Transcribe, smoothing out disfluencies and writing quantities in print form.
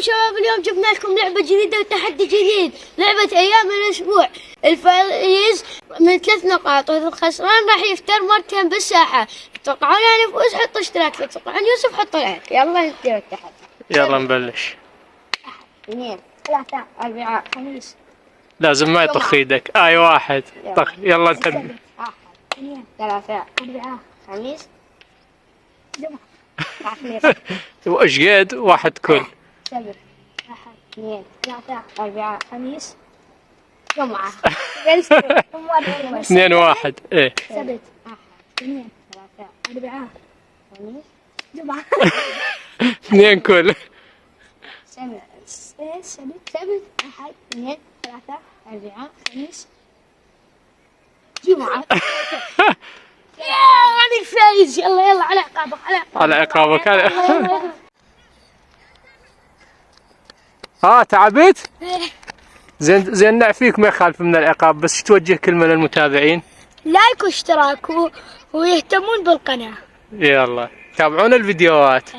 شباب، اليوم جبنا لكم لعبة جديدة وتحدي جديد، لعبة أيام الأسبوع. الفايز من 3 نقاط، والخسران راح يفتر مرتين بالساحة. تتوقعون يعني يفوز؟ حطوا اشتراك. تتوقعون يوسف؟ حطوا لايك. يلا نبدأ التحدي. يلا نبلش. 2 3 4 5. لازم ما يطخ ايدك. واحد طخ. يلا انت. 1 2 3 4 5 جمعة. وايش قد واحد كل 7 1 2 3 4 5 جمعة. 2 1. ايه 7 1 2 3 4 5 جمعة. 2 كل 7 1 2 3 4 5 جمعة. أنا الفايز. يلا على عقابك. على عقابك. تعبت؟ زين نعفيك، ما يخالف من العقاب، بس توجه كلمة للمتابعين. لايك واشتراك ويهتمون بالقناة. يلا تابعون الفيديوهات.